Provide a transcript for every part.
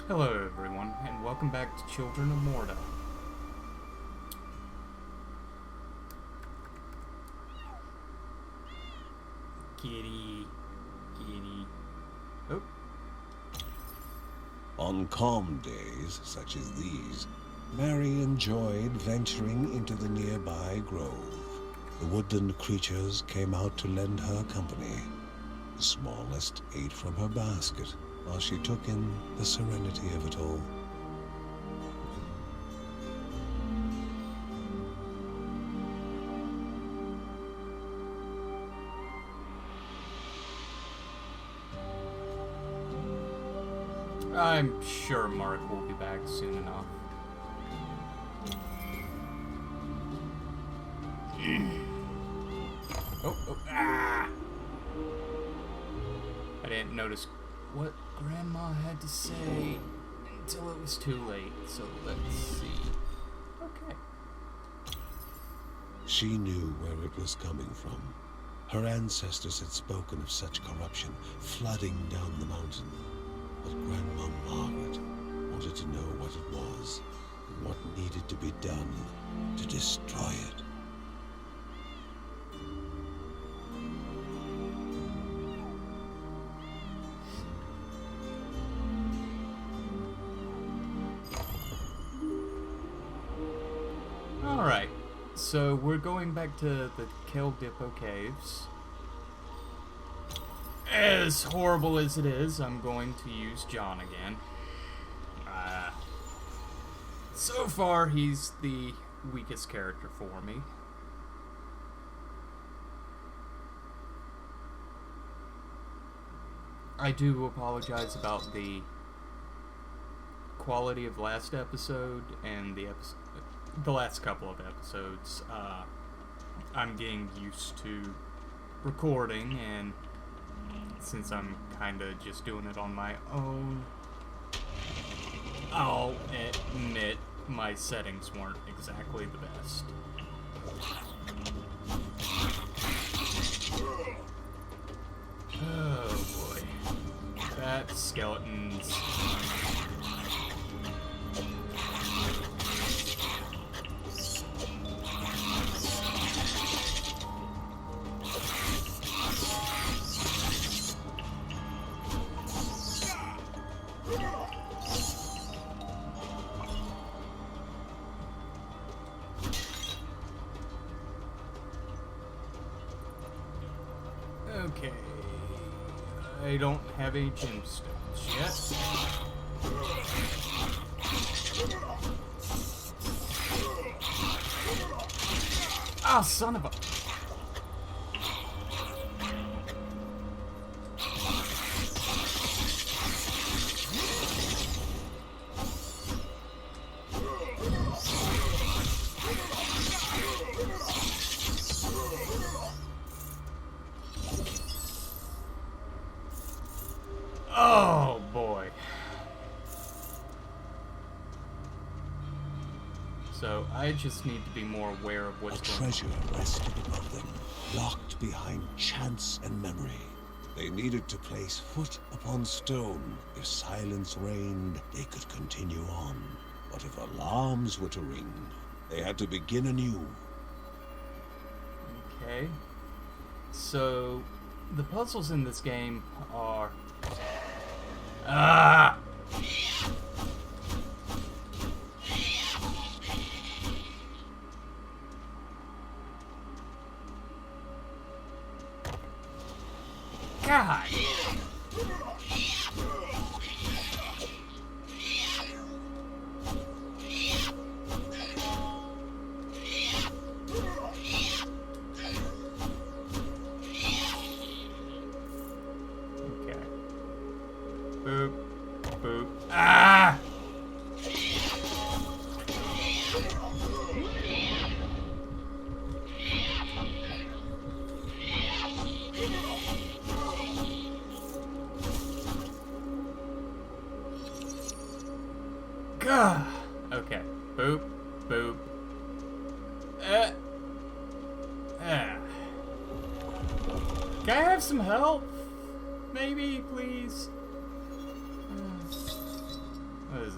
Hello everyone, and welcome back to Children of Morta. Kitty. Oh. On calm days such as these, Mary enjoyed venturing into the nearby grove. The woodland creatures came out to lend her company. The smallest ate from her basket, while she took in the serenity of it all. I'm sure Mark will be back soon enough. Ah! I didn't notice what Grandma had to say until it was too late, so let's see. Okay. She knew where it was coming from. Her ancestors had spoken of such corruption flooding down the mountain. But Grandma Margaret wanted to know what it was and what needed to be done to destroy it. Alright, so we're going back to the Dippo Caves. As horrible as it is, I'm going to use John again. So far, he's the weakest character for me. I do apologize about the quality of last episode and the last couple of episodes. I'm getting used to recording, and since I'm kinda just doing it on my own, I'll admit my settings weren't exactly the best. Oh boy. That skeletons. Okay, I don't have any gemstones yet. Ah, son of a... Oh, boy. So, I just need to be more aware of what's going on. A treasure rested above them, locked behind chance and memory. They needed to place foot upon stone. If silence reigned, they could continue on. But if alarms were to ring, they had to begin anew. Okay. So, the puzzles in this game are... Ah! God! Okay. Boop. Boop. Ah! Gah! Okay. Boop. Boop. Can I have some help? Maybe, please?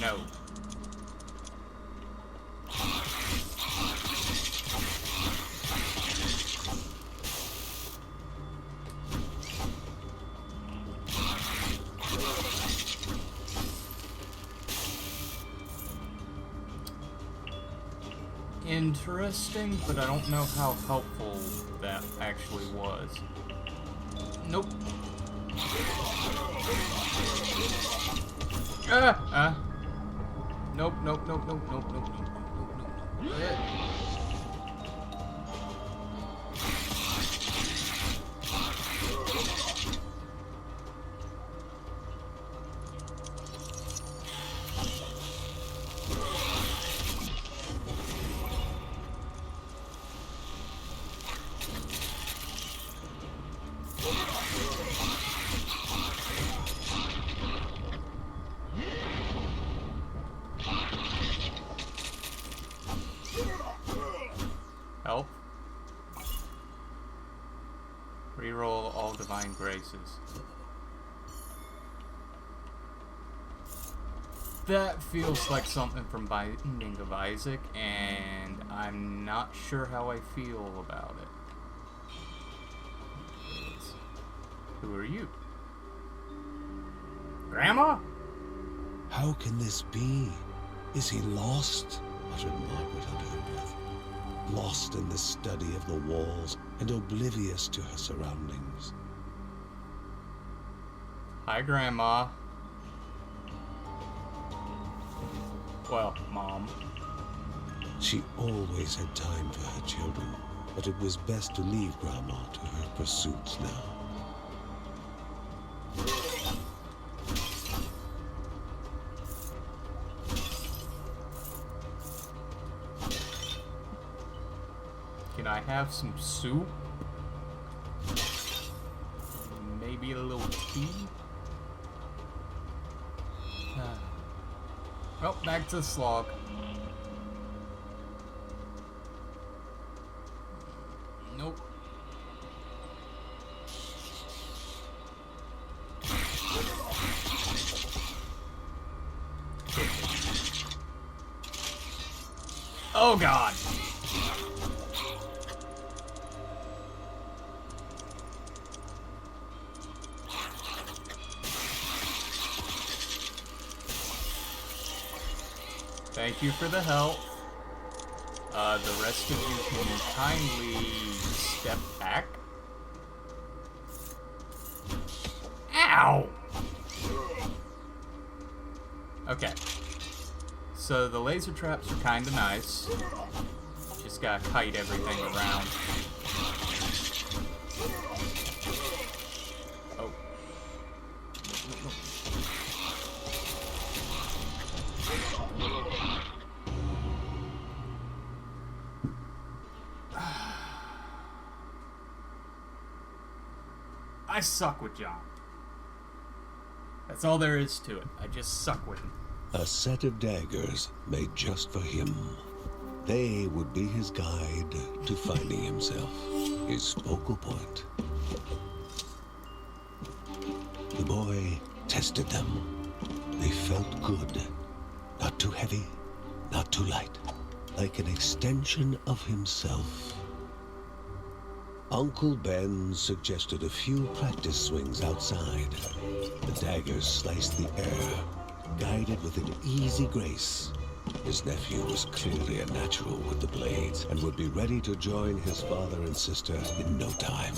No. Interesting, but I don't know how helpful that actually was. Nope. Nope, nope, nope, nope, nope, nope, nope, nope, nope, nope. Help. Reroll all divine graces. That feels like something from Binding of Isaac, and I'm not sure how I feel about it. Who are you? Grandma? How can this be? Is he lost? Muttered Margaret under her breath. Lost in the study of the walls and oblivious to her surroundings. Hi, Grandma. Well, Mom. She always had time for her children, but it was best to leave Grandma to her pursuits now. Can I have some soup? Maybe a little tea? Oh, back to the slog. Nope. Oh God. Thank you for the help. The rest of you can kindly step back. Ow! Okay. So the laser traps are kinda nice. Just gotta kite everything around. Oh. I suck with John. That's all there is to it. I just suck with him. A set of daggers made just for him. They would be his guide to finding himself, his focal point. The boy tested them. They felt good. Not too heavy, not too light. Like an extension of himself. Uncle Ben suggested a few practice swings outside. The daggers sliced the air, guided with an easy grace. His nephew was clearly a natural with the blades and would be ready to join his father and sister in no time.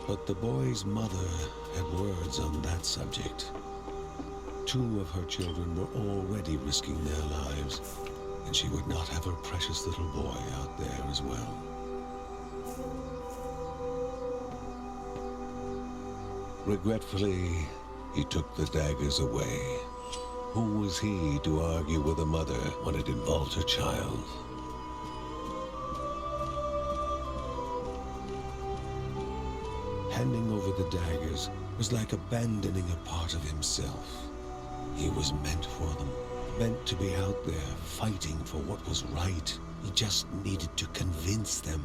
But the boy's mother had words on that subject. 2 of her children were already risking their lives, and she would not have her precious little boy out there as well. Regretfully, he took the daggers away. Who was he to argue with a mother when it involved her child? Handing over the daggers was like abandoning a part of himself. He was meant for them, meant to be out there fighting for what was right. He just needed to convince them.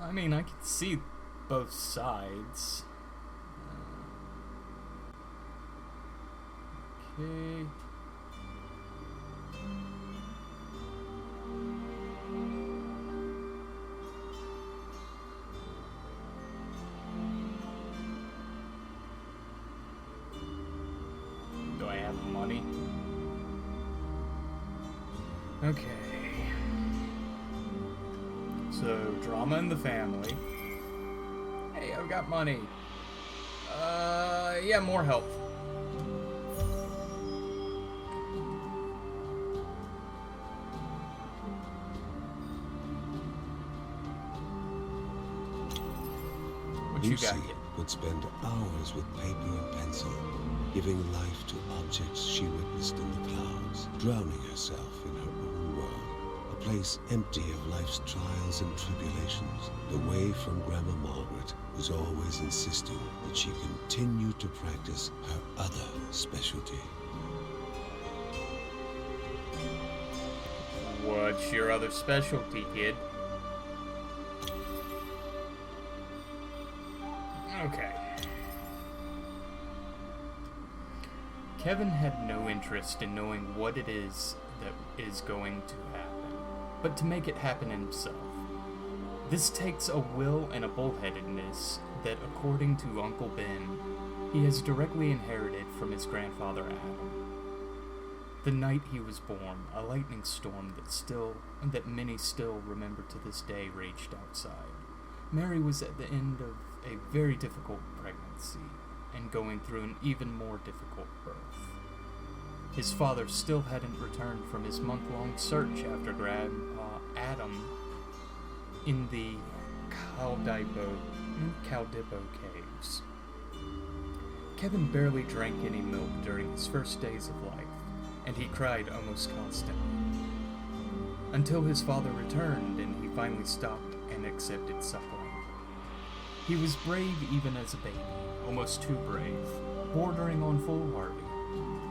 I I mean, I can see both sides. Okay. Do I have money? Okay. So, drama in the family. Hey, I've got money. Yeah, more help. What you Lucy got here? would spend hours with paper and pencil, giving life to objects she witnessed in the clouds, drowning herself in her own world, a place empty of life's trials and tribulations. Away from Grandma Margaret was always insisting that she continue to practice her other specialty. What's your other specialty, kid? Okay. Kevin had no interest in knowing what it is that is going to happen, but to make it happen himself. This takes a will and a bullheadedness that, according to Uncle Ben, he has directly inherited from his grandfather Adam. The night he was born, a lightning storm that many still remember to this day raged outside. Mary was at the end of a very difficult pregnancy and going through an even more difficult birth. His father still hadn't returned from his month-long search after Grandpa Adam in the Caldibo caves. Kevin barely drank any milk during his first days of life, and he cried almost constantly. Until his father returned and he finally stopped and accepted suckling. He was brave even as a baby, almost too brave, bordering on foolhardy,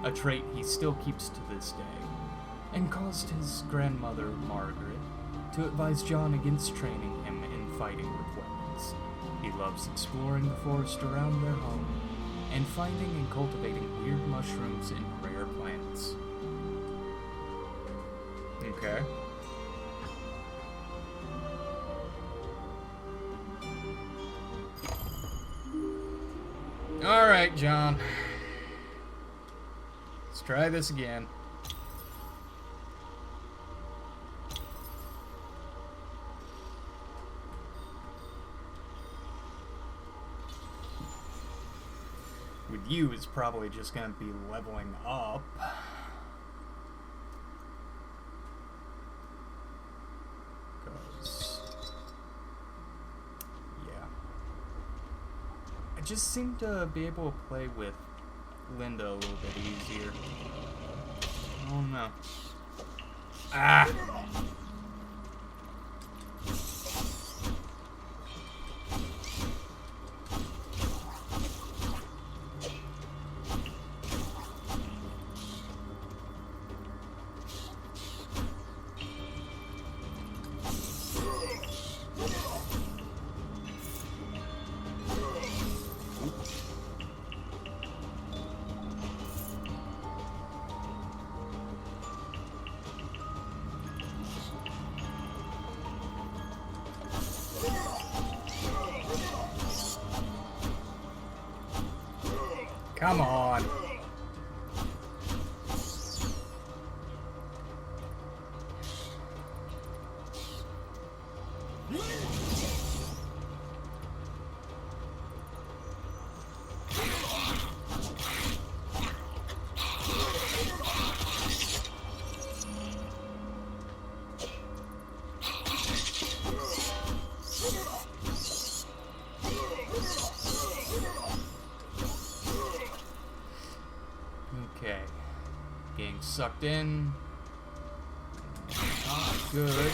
a trait he still keeps to this day, and caused his grandmother, Margaret, to advise John against training him in fighting with weapons. He loves exploring the forest around their home and finding and cultivating weird mushrooms and rare plants. Okay. Alright, John. Let's try this again. With you, it's probably just going to be leveling up. I just seem to be able to play with Linda a little bit easier. Oh no. Ah! Come on. Okay. Getting sucked in. Not good.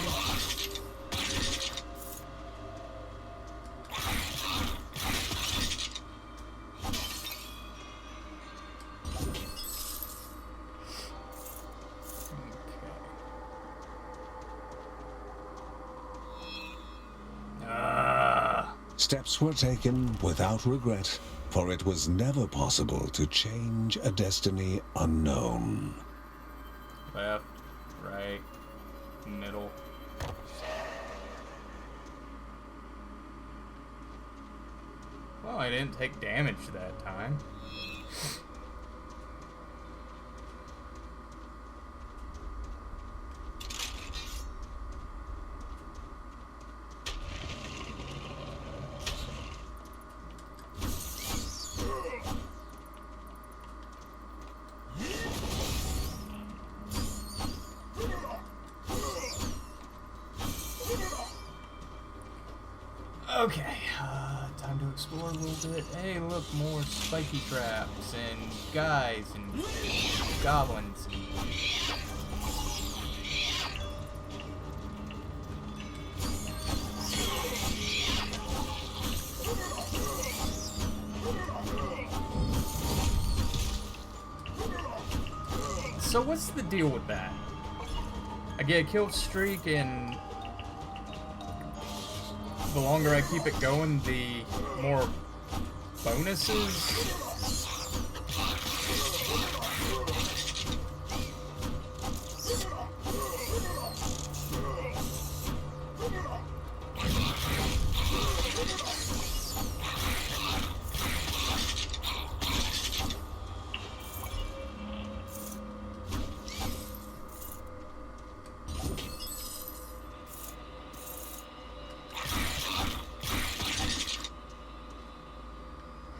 Steps were taken without regret, for it was never possible to change a destiny unknown. Left, right, middle. Well, I didn't take damage that time. Okay, time to explore a little bit. Hey, look, more spiky traps and guys and goblins. So what's the deal with that? I get a kill streak, and the longer I keep it going, the more bonuses.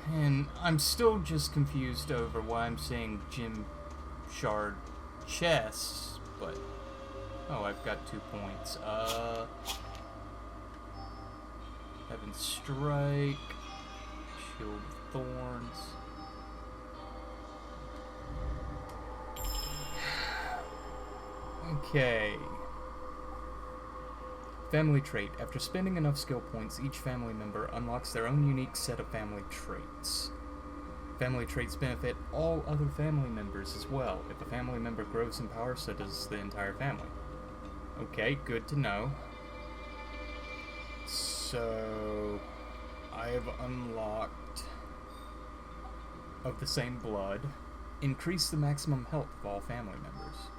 And I'm still just confused over why I'm saying gem shard chests, but oh, I've got 2 points. Heaven Strike, Shield of Thorns. Okay. Family trait. After spending enough skill points, each family member unlocks their own unique set of family traits. Family traits benefit all other family members as well. If a family member grows in power, so does the entire family. Okay, good to know. So, I have unlocked of the same blood. Increase the maximum health of all family members.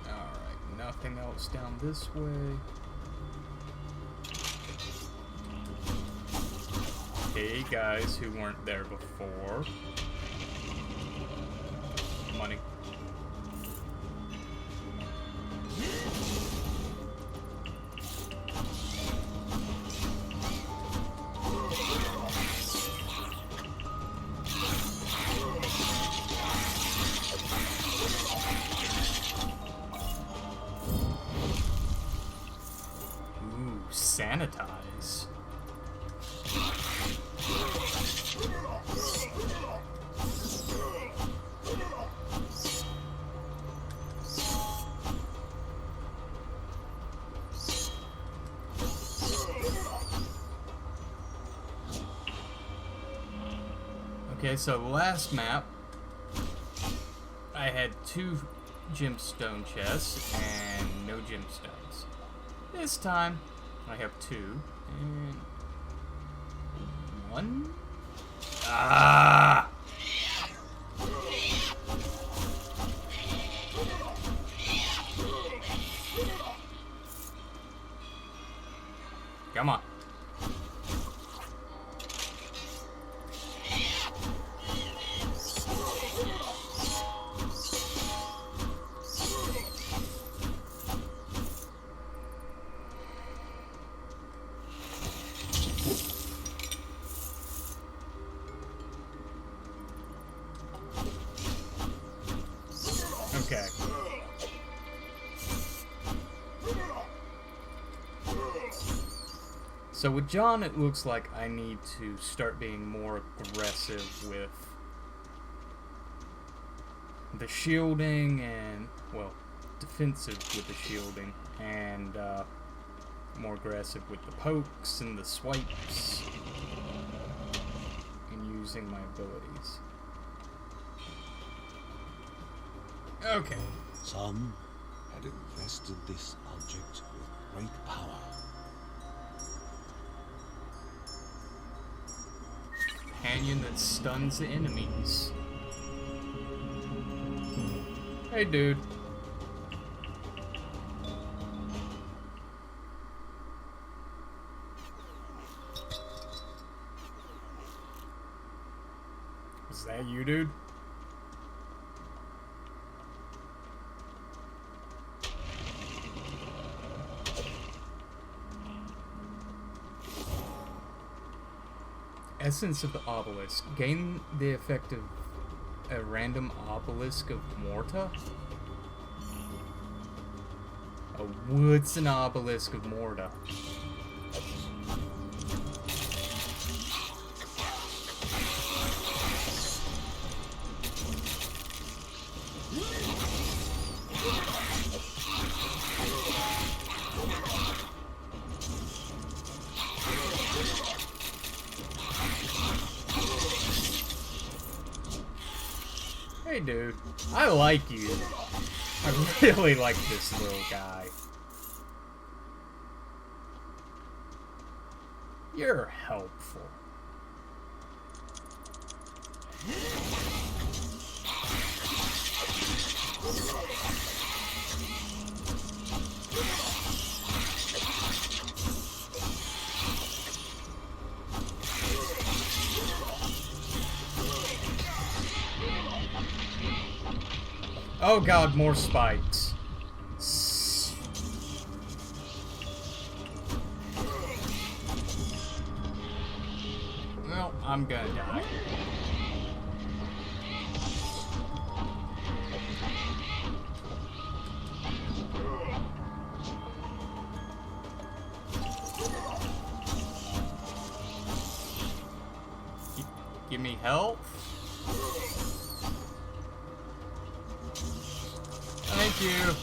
Alright, nothing else down this way. Hey guys who weren't there before. Money. Sanitize. Okay, so last map I had 2 gemstone chests and no gemstones. This time I have 2 and 1. Ah! Come on. Okay. So with John, it looks like I need to start being more aggressive with the shielding and, well, defensive with the shielding and more aggressive with the pokes and the swipes. And using my abilities. Okay. Some had invested this object with great power. Companion that stuns the enemies. Hey, dude. Is that you, dude? Essence of the obelisk. Gain the effect of a random obelisk of Morta. What's an obelisk of Morta? Hey, dude. I like you. I really like this little guy. You're helpful. Oh god, more spikes. Well, I'm gonna die. Give me help. Thank you.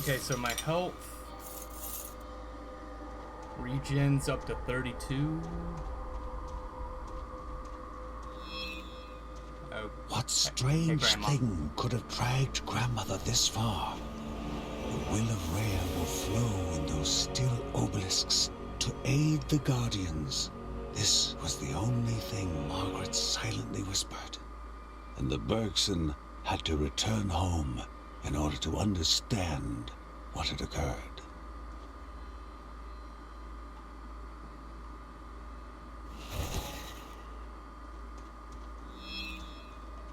Okay, so my health regens up to 32. Oh, What strange Grandma. thing could have dragged Grandmother this far? The will of Rhea will flow in those still obelisks to aid the Guardians. This was the only thing Margaret silently whispered. And the Bergson had to return home in order to understand what had occurred.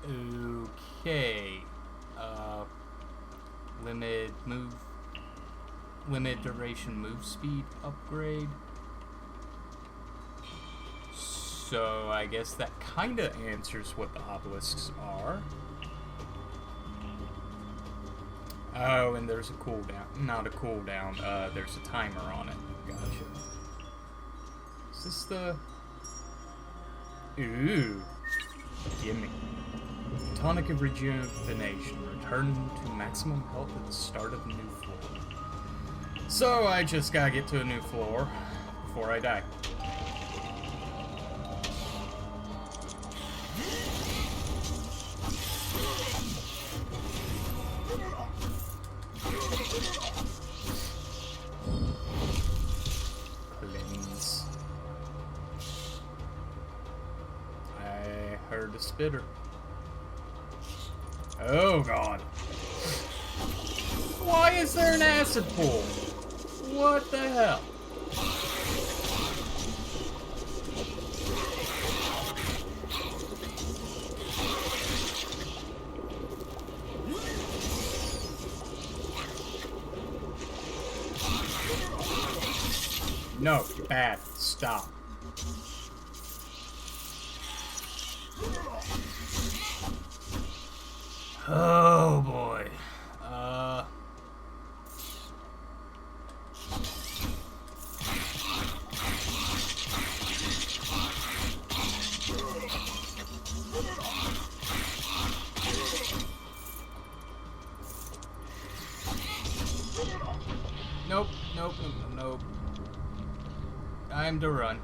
Okay. Limit duration move speed upgrade. So I guess that kind of answers what the obelisks are. Oh, and there's a cooldown. Not a cooldown. There's a timer on it. Gotcha. Is this the... Ooh. Gimme. Tonic of Rejuvenation. Return to maximum health at the start of a new floor. So I just gotta get to a new floor before I die. Cleanse. I heard a spitter. Oh god. Why is there an acid pool? What the hell? No, bad. Stop. Oh boy. Nope, nope, nope, nope. Time to run.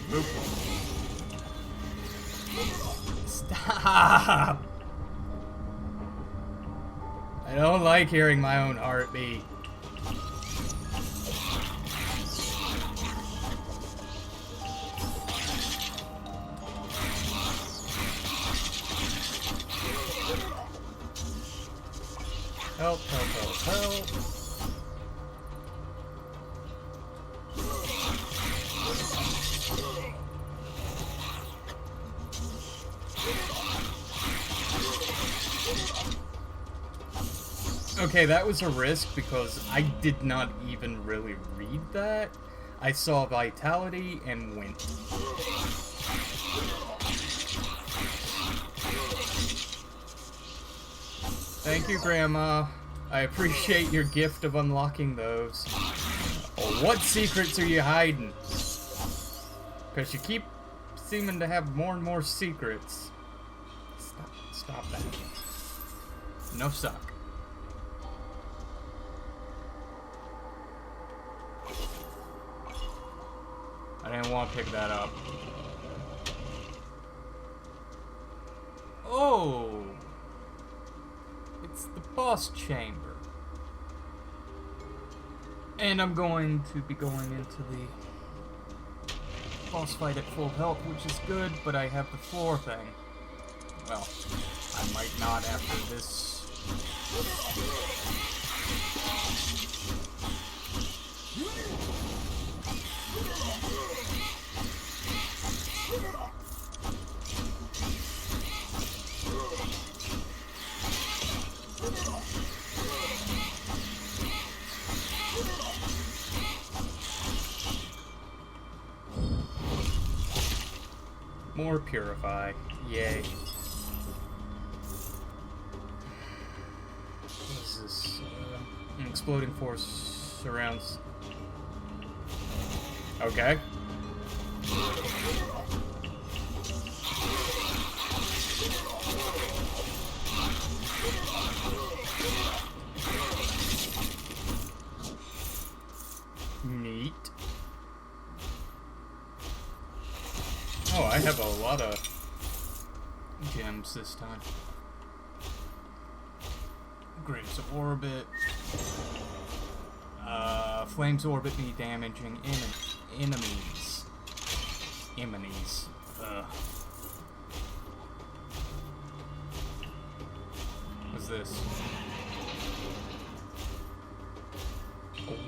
Boop. Stop! I don't like hearing my own heartbeat. Help, help, help, help. Okay, that was a risk because I did not even really read that. I saw vitality and went. Thank you, Grandma. I appreciate your gift of unlocking those. Oh, what secrets are you hiding? Because you keep seeming to have more and more secrets. Stop that. No suck. I didn't want to pick that up. Oh! It's the boss chamber. And I'm going to be going into the boss fight at full health, which is good, but I have the floor thing. Well, I might not after this. More purify. Yay. What is this? An exploding force surrounds. Okay. Neat. Oh, I have a lot of gems this time. Graves of Orbit. Flames orbit me, damaging enemies. Enemies. What's this?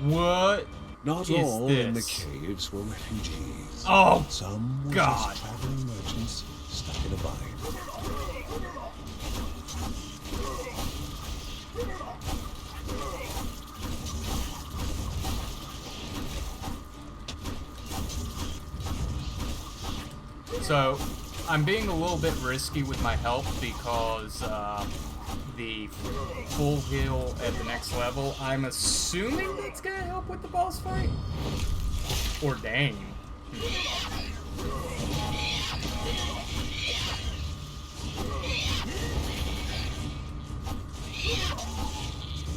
What? Not is all this? in the caves were refugees. Oh, some were God. just traveling merchants stuck in a bind. So, I'm being a little bit risky with my health because the full heal at the next level, I'm assuming that's gonna help with the boss fight? Ordain.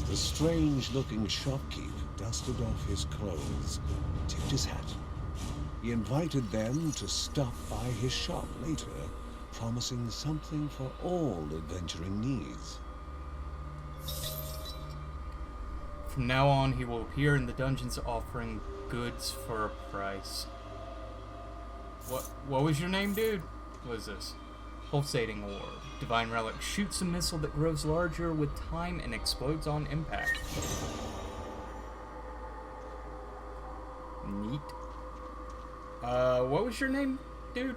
The strange-looking shopkeep dusted off his clothes, tipped his hat. He invited them to stop by his shop later, promising something for all adventuring needs. From now on, he will appear in the dungeons offering goods for a price. What was your name, dude? What is this? Pulsating orb. Divine relic. Shoots a missile that grows larger with time and explodes on impact. Neat. What was your name, dude?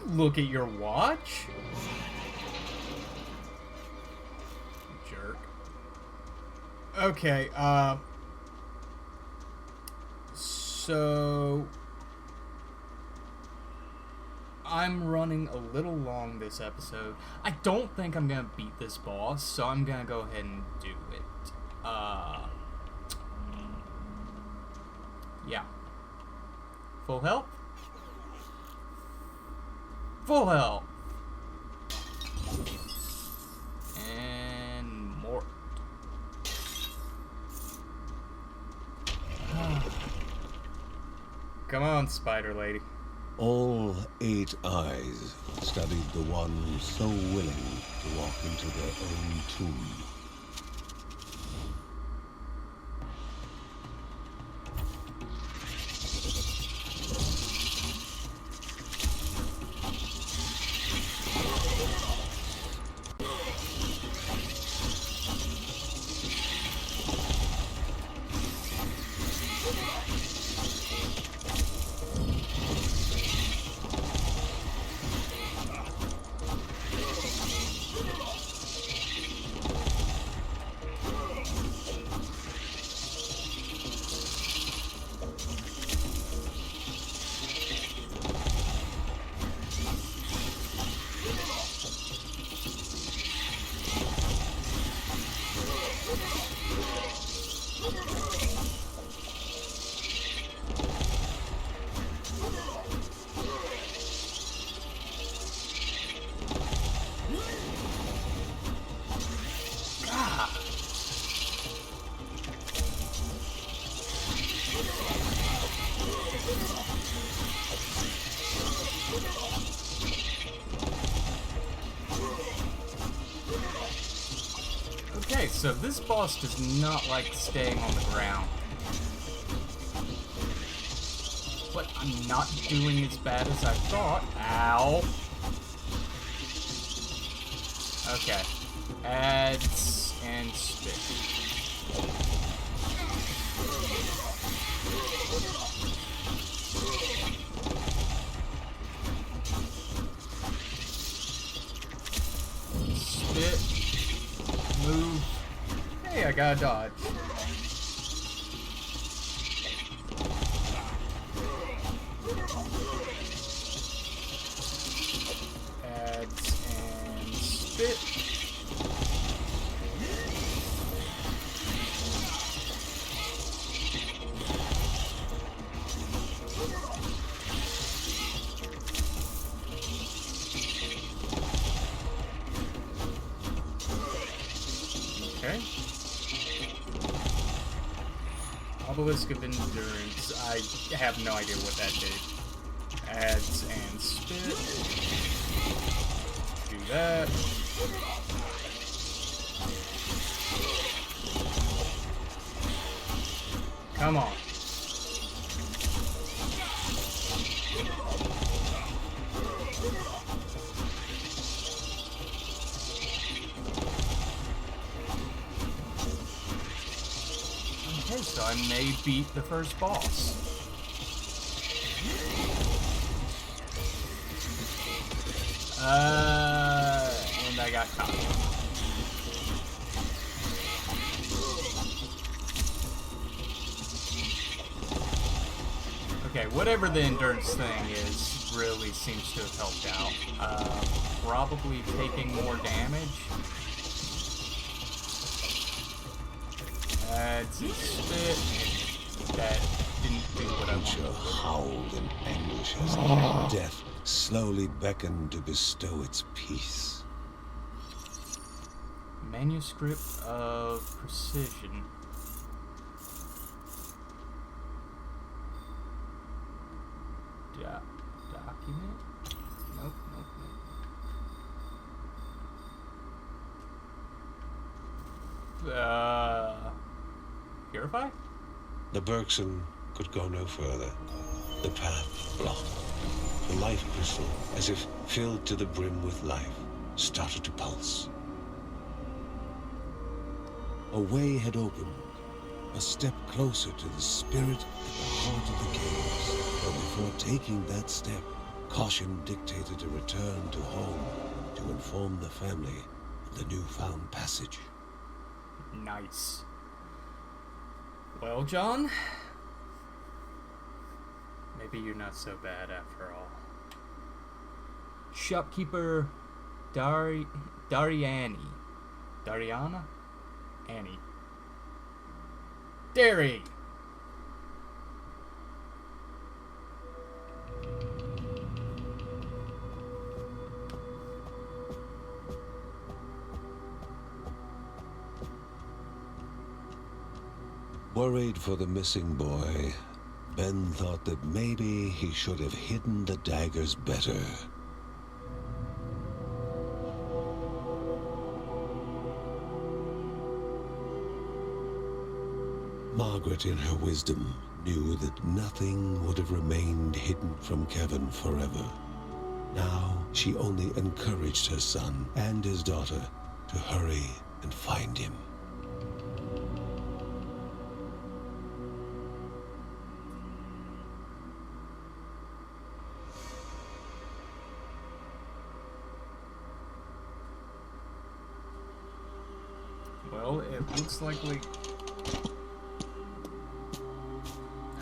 look at your watch? Jerk. Okay, so I'm running a little long this episode. I don't think I'm gonna beat this boss, so I'm gonna go ahead and do it. Yeah. Full health? Full health! And more. Come on, spider lady. All 8 eyes studied the one so willing to walk into their own tomb. Okay, so this boss does not like staying on the ground. But I'm not doing as bad as I thought. Ow. Okay. Adds and spit. Spit. Move. Hey, I got a dodge. Adds and spit. Okay. Obelisk of Endurance. I have no idea what that did. Adds and spit. Do that. Come on. Okay, so I may beat the first boss. And I got caught. Okay, whatever the endurance thing is, really seems to have helped out. Probably taking more damage. Adds and spit. That didn't do what I wanted. Howled in anguish as death slowly beckoned to bestow its peace. Manuscript of Precision. Document? Nope. Purify? The Bergson could go no further. The path blocked. The life crystal, as if filled to the brim with life, started to pulse. A way had opened, a step closer to the spirit at the heart of the caves. But before taking that step, Caution dictated a return to home to inform the family of the newfound passage. Nice. Well, John, maybe you're not so bad after all. Shopkeeper Dariana? Annie. Derry! Worried for the missing boy, Ben thought that maybe he should have hidden the daggers better. Margaret, in her wisdom, knew that nothing would have remained hidden from Kevin forever. Now, she only encouraged her son and his daughter to hurry and find him. Well, it looks likely...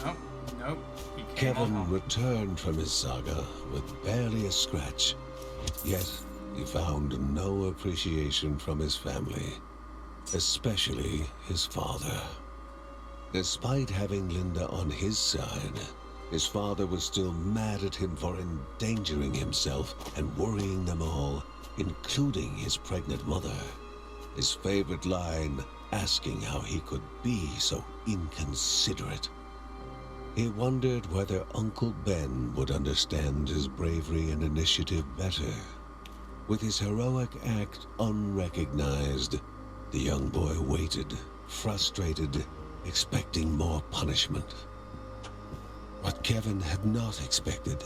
Oh, nope. He came Kevin home. returned from his saga with barely a scratch, yet he found no appreciation from his family, especially his father. Despite having Linda on his side, his father was still mad at him for endangering himself and worrying them all, including his pregnant mother. His favorite line, asking how he could be so inconsiderate. He wondered whether Uncle Ben would understand his bravery and initiative better. With his heroic act unrecognized, the young boy waited, frustrated, expecting more punishment. What Kevin had not expected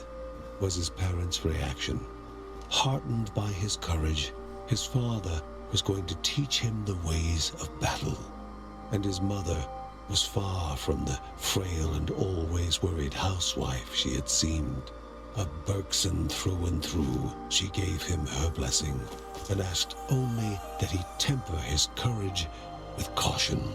was his parents' reaction. Heartened by his courage, his father was going to teach him the ways of battle, and his mother was far from the frail and always worried housewife she had seemed. A Bergson through and through, she gave him her blessing and asked only that he temper his courage with caution.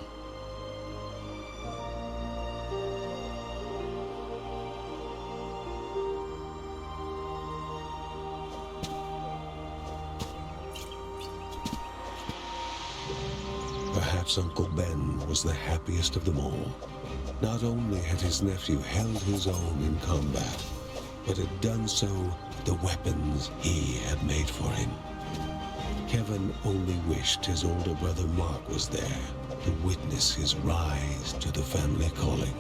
Perhaps Uncle Ben was the happiest of them all. Not only had his nephew held his own in combat, but had done so with the weapons he had made for him. Kevin only wished his older brother Mark was there to witness his rise to the family calling.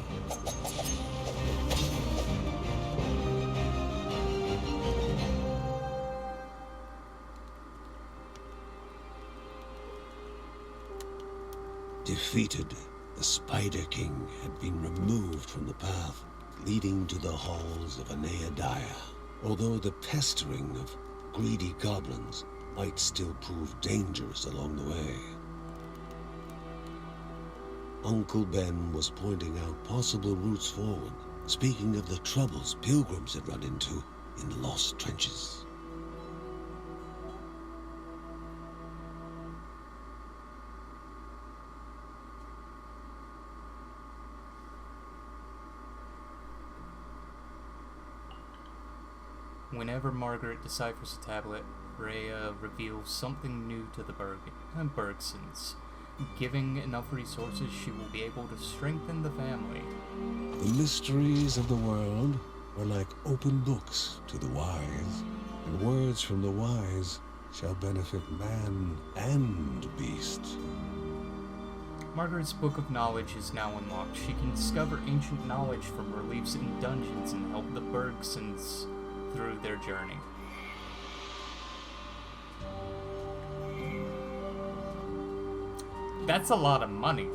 Defeated, the Spider King had been removed from the path leading to the halls of Aneadiah, although the pestering of greedy goblins might still prove dangerous along the way. Uncle Ben was pointing out possible routes forward, speaking of the troubles pilgrims had run into in the Lost Trenches. Whenever Margaret deciphers a tablet, Rhea reveals something new to the Bergsons. Giving enough resources, she will be able to strengthen the family. The mysteries of the world are like open books to the wise, and words from the wise shall benefit man and beast. Margaret's Book of Knowledge is now unlocked. She can discover ancient knowledge from reliefs in dungeons and help the Bergsons through their journey. That's a lot of money.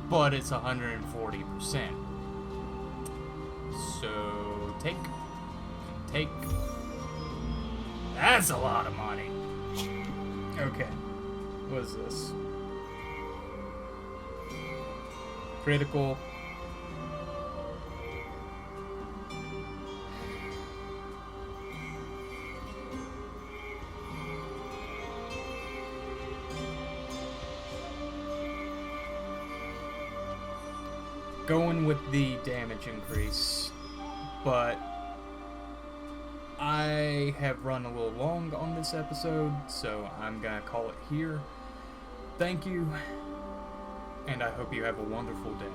But it's 140%. So take. That's a lot of money. Okay. What is this? Critical. going with the damage increase, but I have run a little long on this episode, so I'm gonna call it here. Thank you, and I hope you have a wonderful day.